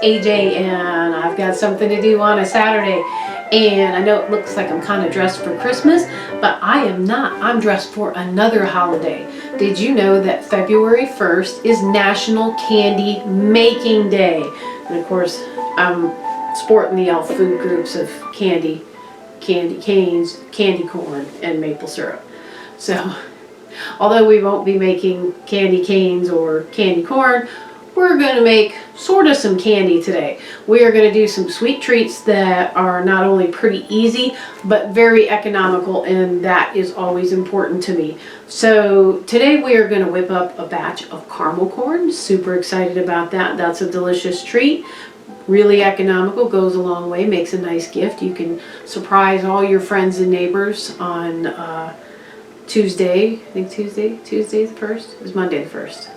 AJ, and I've got something to do on a Saturday. And I know it looks like I'm kind of dressed for Christmas, but I am not. I'm dressed for another holiday. Did you know that February 1st is National Candy Making Day? And of course, I'm sporting the elf food groups of candy canes, candy corn, and maple syrup. So, although we won't be making candy canes or candy corn, we're going to make sort of some candy today. We are going to do some sweet treats that are not only pretty easy, but very economical, and that is always important to me. So today we are going to whip up a batch of caramel corn. Super excited about that. That's a delicious treat. Really economical, goes a long way, makes a nice gift. You can surprise all your friends and neighbors on Tuesday. I think Tuesday's the 1st? It was Monday the 1st.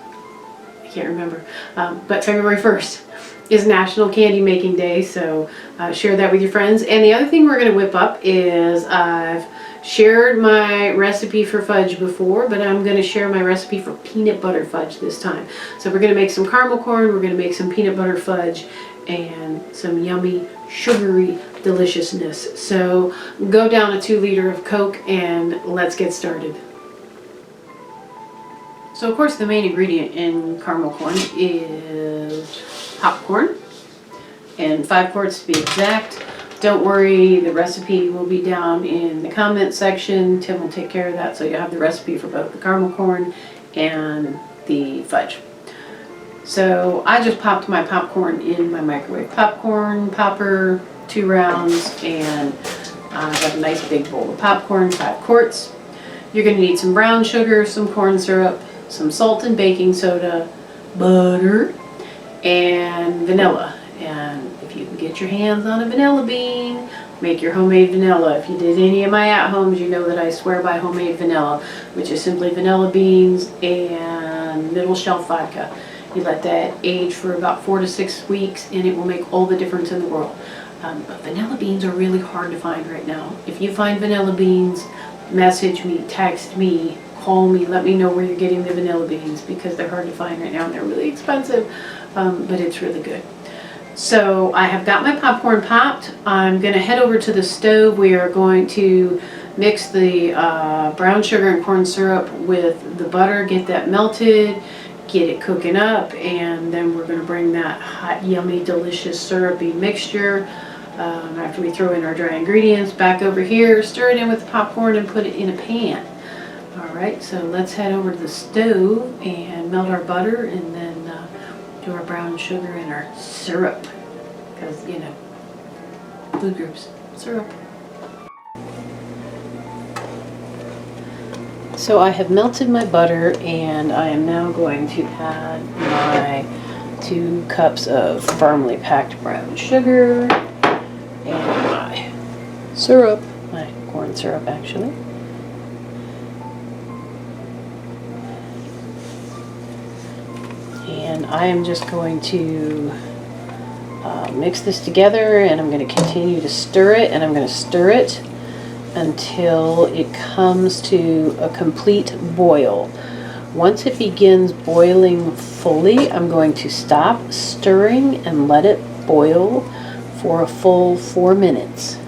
I can't remember. But February 1st is National Candy Making Day, so share that with your friends. And the other thing we're going to whip up is I've shared my recipe for fudge before, but I'm going to share my recipe for peanut butter fudge this time. So we're going to make some caramel corn, we're going to make some peanut butter fudge, and some yummy, sugary deliciousness. So go down a 2-liter of Coke and let's get started. So of course the main ingredient in caramel corn is popcorn, and 5 quarts to be exact. Don't worry, the recipe will be down in the comment section. Tim will take care of that, so you'll have the recipe for both the caramel corn and the fudge. So I just popped my popcorn in my microwave popcorn popper, 2 rounds, and I've got a nice big bowl of popcorn, 5 quarts. You're going to need some brown sugar, some corn syrup, some salt and baking soda, butter, and vanilla. And if you can get your hands on a vanilla bean, make your homemade vanilla. If you did any of my at-homes, you know that I swear by homemade vanilla, which is simply vanilla beans and middle shelf vodka. You let that age for about 4 to 6 weeks, and it will make all the difference in the world. But vanilla beans are really hard to find right now. If you find vanilla beans, message me, text me, call me, let me know where you're getting the vanilla beans, because they're hard to find right now and they're really expensive, but it's really good. So I have got my popcorn popped. I'm going to head over to the stove. We are going to mix the brown sugar and corn syrup with the butter, get that melted, get it cooking up, and then we're going to bring that hot, yummy, delicious, syrupy mixture, after we throw in our dry ingredients, back over here, stir it in with the popcorn, and put it in a pan. Alright, so let's head over to the stove and melt our butter, and then do our brown sugar and our syrup, because, you know, food groups, syrup. So I have melted my butter, and I am now going to add my 2 cups of firmly packed brown sugar and my syrup, my corn syrup actually. And I am just going to mix this together, and I'm going to continue to stir it, and I'm going to stir it until it comes to a complete boil. Once it begins boiling fully, I'm going to stop stirring and let it boil for a full 4 minutes.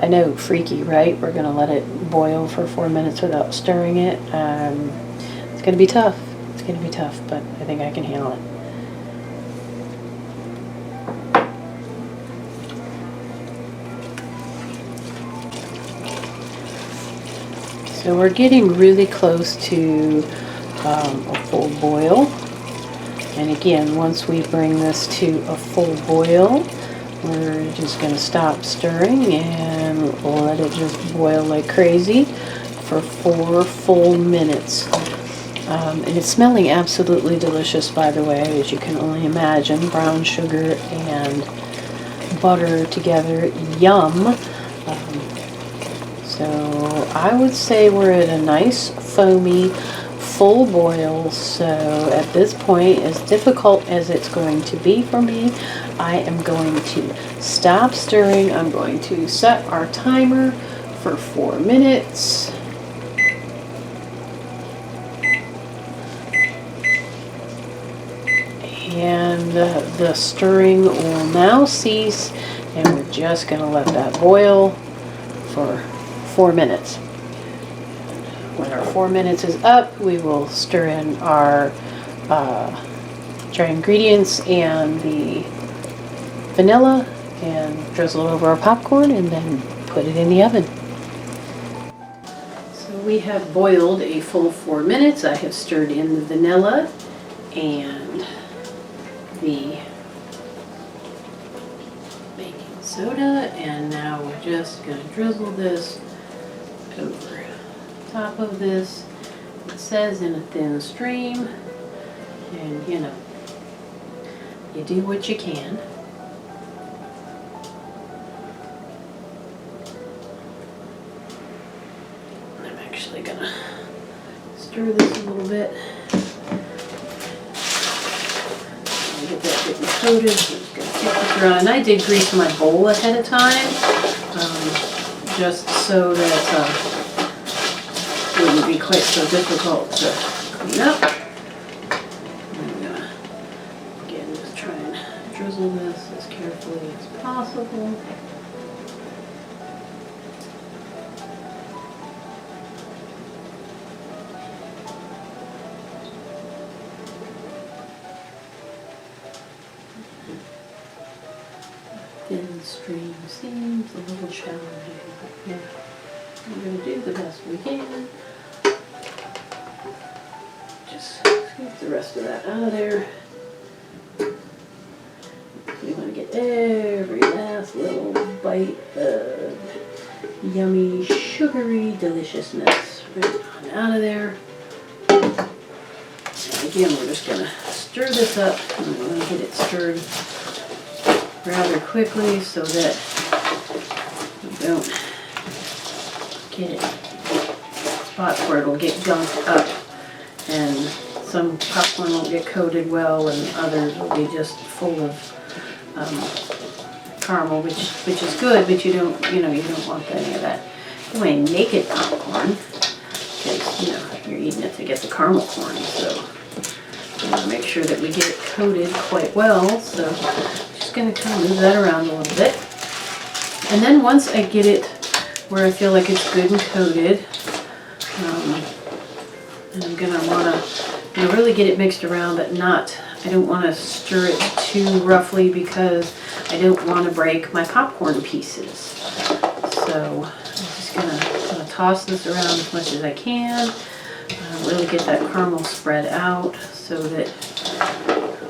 I know, freaky, right? We're going to let it boil for 4 minutes without stirring it. It's going to be tough. It's going to be tough, but I think I can handle it. So we're getting really close to a full boil. And again, once we bring this to a full boil, we're just going to stop stirring and let it just boil like crazy for 4 full minutes. And it's smelling absolutely delicious, by the way, as you can only imagine. Brown sugar and butter together, yum. So I would say we're at a nice foamy full boil. So at this point, as difficult as it's going to be for me, I am going to stop stirring. I'm going to set our timer for 4 minutes. And and the stirring will now cease, and we're just going to let that boil for 4 minutes. When our 4 minutes is up, we will stir in our dry ingredients and the vanilla and drizzle it over our popcorn and then put it in the oven. So we have boiled a full 4 minutes. I have stirred in the vanilla and the baking soda, and now we're just going to drizzle this over top of this. It says in a thin stream, and you know, you do what you can. I'm actually gonna stir this a little bit. Get that getting coated. So I'm just gonna kick this around, and I did grease my bowl ahead of time, just so that it wouldn't be quite so difficult to clean up. I'm gonna again just try and drizzle this as carefully as possible. Thin stream seems a little challenging, but yeah, we're going to do the best we can. Just scoop the rest of that out of there. We want to get every last little bite of yummy, sugary deliciousness right on out of there. And again, we're just going to stir this up, and we're going to get it stirred rather quickly so that we don't get it spots where it'll get gunked up, and some popcorn won't get coated well and others will be just full of caramel, which is good, but you don't want any of that. Anyway, naked popcorn, because you're eating it to get the caramel corn, so we want to make sure that we get it coated quite well. So just going to kind of move that around a little bit. And then once I get it where I feel like it's good and coated, and I'm going to want to really get it mixed around, but I don't want to stir it too roughly because I don't want to break my popcorn pieces. So I'm just going to toss this around as much as I can, really get that caramel spread out so that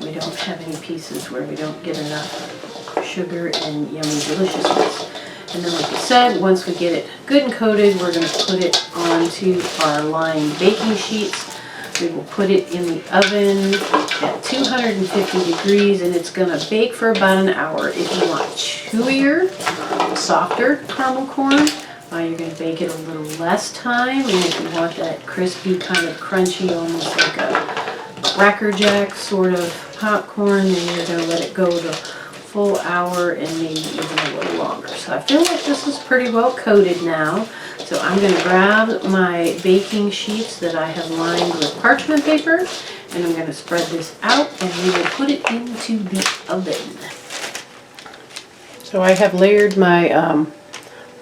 we don't have any pieces where we don't get enough sugar and yummy deliciousness. And then, like I said, once we get it good and coated, we're going to put it onto our lined baking sheets. We will put it in the oven at 250 degrees, and it's going to bake for about an hour. If you want chewier, softer caramel corn, you're going to bake it a little less time. And if you want that crispy, kind of crunchy, almost like a Cracker Jack sort of popcorn, then you're going to let it go the full hour and maybe even a little longer. So I feel like this is pretty well coated now. So I'm going to grab my baking sheets that I have lined with parchment paper, and I'm going to spread this out, and we will put it into the oven. So I have layered my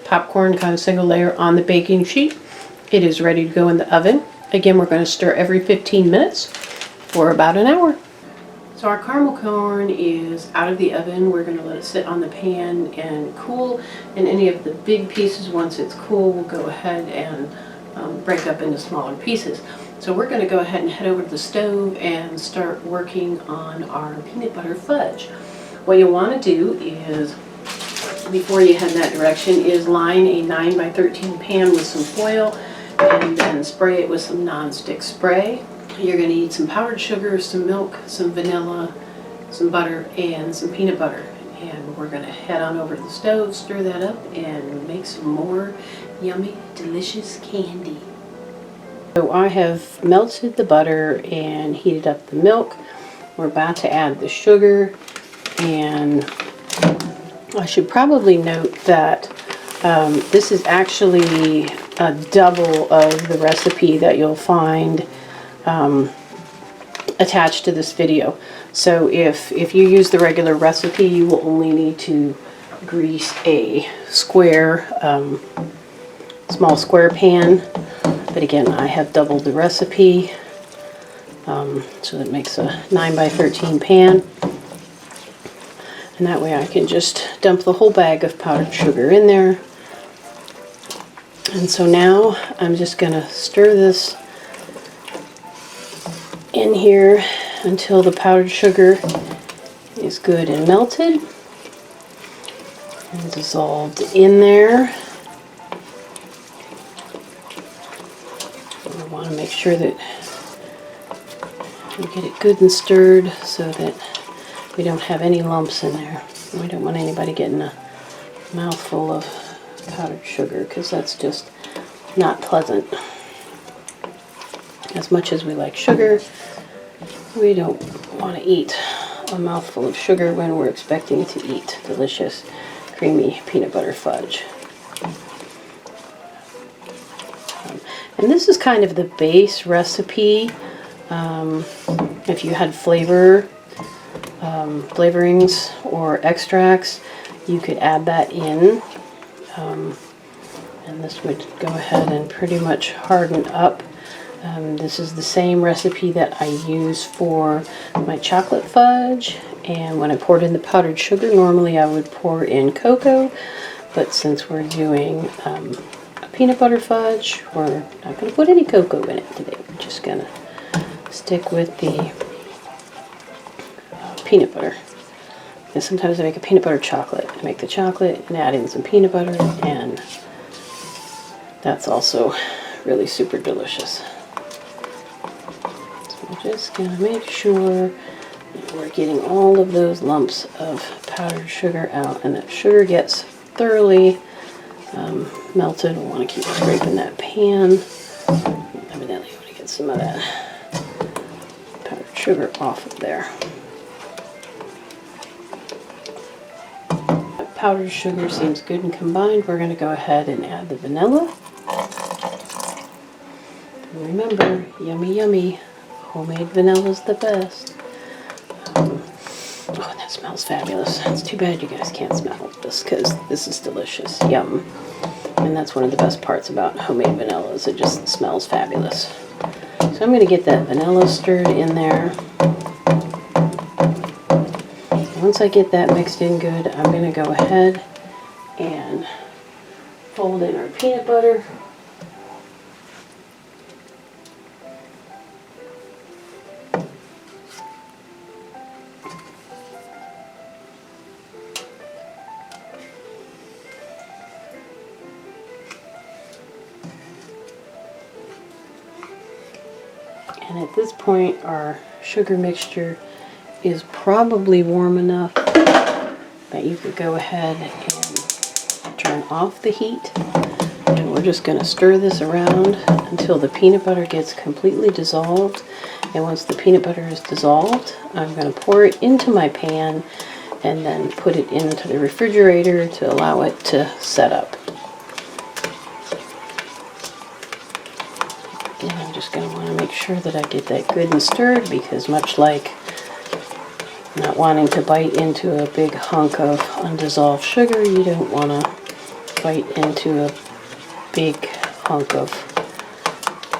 popcorn, kind of single layer, on the baking sheet. It is ready to go in the oven. Again, we're going to stir every 15 minutes for about an hour. So our caramel corn is out of the oven. We're going to let it sit on the pan and cool, and any of the big pieces, once it's cool, we'll go ahead and break up into smaller pieces. So we're going to go ahead and head over to the stove and start working on our peanut butter fudge. What you'll want to do is, before you head in that direction, is line a 9x13 pan with some foil and then spray it with some non-stick spray. You're going to need some powdered sugar, some milk, some vanilla, some butter, and some peanut butter. And we're going to head on over to the stove, stir that up, and make some more yummy, delicious candy. So I have melted the butter and heated up the milk. We're about to add the sugar, and I should probably note that this is actually a double of the recipe that you'll find attached to this video. So if you use the regular recipe, you will only need to grease a square, small square pan. But again, I have doubled the recipe, so that makes a 9 by 13 pan. And that way I can just dump the whole bag of powdered sugar in there. And so now I'm just going to stir this in here until the powdered sugar is good and melted and dissolved in there. I want to make sure that we get it good and stirred so that we don't have any lumps in there. We don't want anybody getting a mouthful of powdered sugar, because that's just not pleasant. As much as we like sugar, we don't want to eat a mouthful of sugar when we're expecting to eat delicious, creamy peanut butter fudge. And this is kind of the base recipe. If you had flavorings or extracts, you could add that in. And this would go ahead and pretty much harden up. This is the same recipe that I use for my chocolate fudge, and when I poured in the powdered sugar, normally I would pour in cocoa, but since we're doing a peanut butter fudge, we're not going to put any cocoa in it today. We're just going to stick with the peanut butter. And sometimes I make a peanut butter chocolate. I make the chocolate and add in some peanut butter, and that's also really super delicious. So I'm just going to make sure that we're getting all of those lumps of powdered sugar out, and that sugar gets thoroughly melted. We'll want to keep scraping that pan. Evidently, I want to get some of that powdered sugar off of there. Powdered sugar seems good and combined. We're going to go ahead and add the vanilla. And remember, yummy, yummy. Homemade vanilla is the best. Oh, that smells fabulous. It's too bad you guys can't smell this, because this is delicious. Yum. And that's one of the best parts about homemade vanilla, is it just smells fabulous. So I'm going to get that vanilla stirred in there. Once I get that mixed in good, I'm going to go ahead and fold in our peanut butter. And at this point, our sugar mixture is probably warm enough that you could go ahead and turn off the heat. And we're just going to stir this around until the peanut butter gets completely dissolved. And once the peanut butter is dissolved, I'm going to pour it into my pan and then put it into the refrigerator to allow it to set up. Again, I'm just going to want to make sure that I get that good and stirred, because much like not wanting to bite into a big hunk of undissolved sugar, you don't want to bite into a big hunk of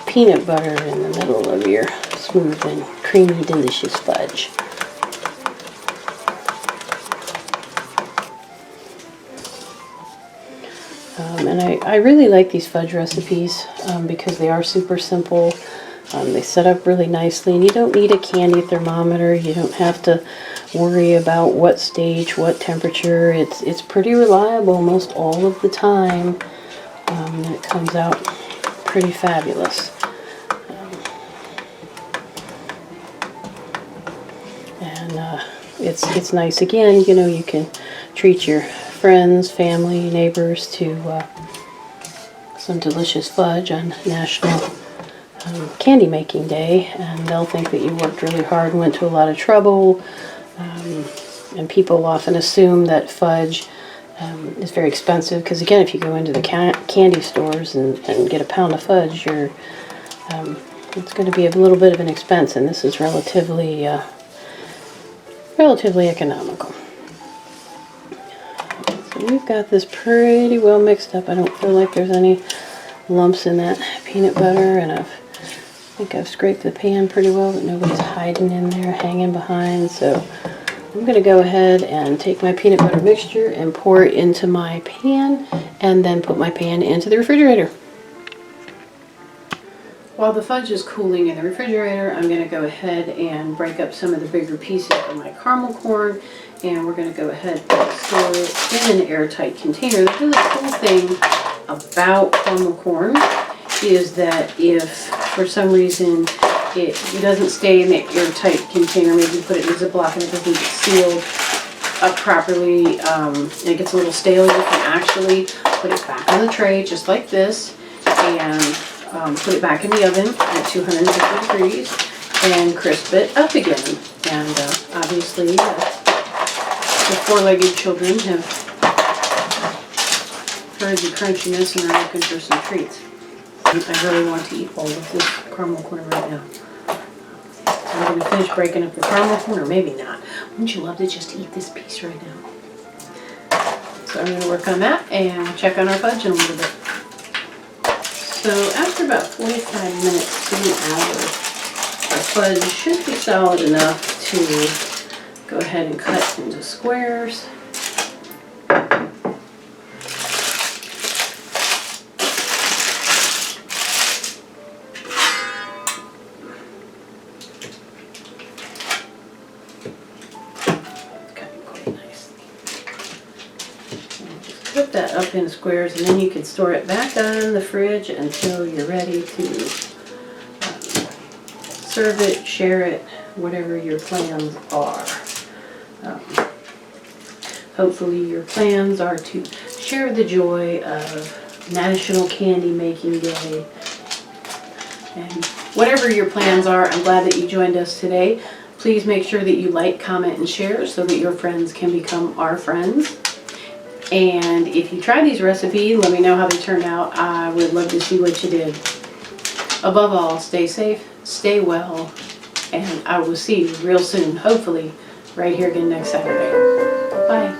peanut butter in the middle of your smooth and creamy, delicious fudge. And I really like these fudge recipes because they are super simple. They set up really nicely, and you don't need a candy thermometer. You don't have to worry about what stage, what temperature. It's pretty reliable most all of the time, and it comes out pretty fabulous. It's nice. Again, you know, you can treat your friends, family, neighbors to some delicious fudge on National Candy Making Day, and they'll think that you worked really hard and went to a lot of trouble. And people often assume that fudge is very expensive, because again, if you go into the candy stores and get a pound of fudge, you're It's going to be a little bit of an expense, and this is relatively economical. So we've got this pretty well mixed up. I don't feel like there's any lumps in that peanut butter, and I think I've scraped the pan pretty well, but nobody's hiding in there, hanging behind. So I'm going to go ahead and take my peanut butter mixture and pour it into my pan, and then put my pan into the refrigerator. While the fudge is cooling in the refrigerator, I'm going to go ahead and break up some of the bigger pieces of my caramel corn, and we're going to go ahead and store it in an airtight container. The really cool thing about caramel corn is that if for some reason it doesn't stay in the airtight container, maybe you put it in a Ziploc and it doesn't get sealed up properly, and it gets a little stale, you can actually put it back on the tray just like this, and put it back in the oven at 250 degrees and crisp it up again. And obviously the four-legged children have heard the crunchiness and are looking for some treats. I really want to eat all of this caramel corn right now. So I'm going to finish breaking up the caramel corn, or maybe not. Wouldn't you love to just eat this piece right now? So I'm going to work on that and check on our fudge in a little bit. So after about 45 minutes to an hour, our fudge should be solid enough to go ahead and cut into squares. Put that up in squares, and then you can store it back on the fridge until you're ready to serve it, share it, whatever your plans are. Hopefully your plans are to share the joy of National Candy Making Day. And whatever your plans are, I'm glad that you joined us today. Please make sure that you like, comment, and share so that your friends can become our friends. And if you try these recipes, let me know how they turned out. I would love to see what you did. Above all, stay safe, stay well, and I will see you real soon, hopefully right here again next Saturday. Bye.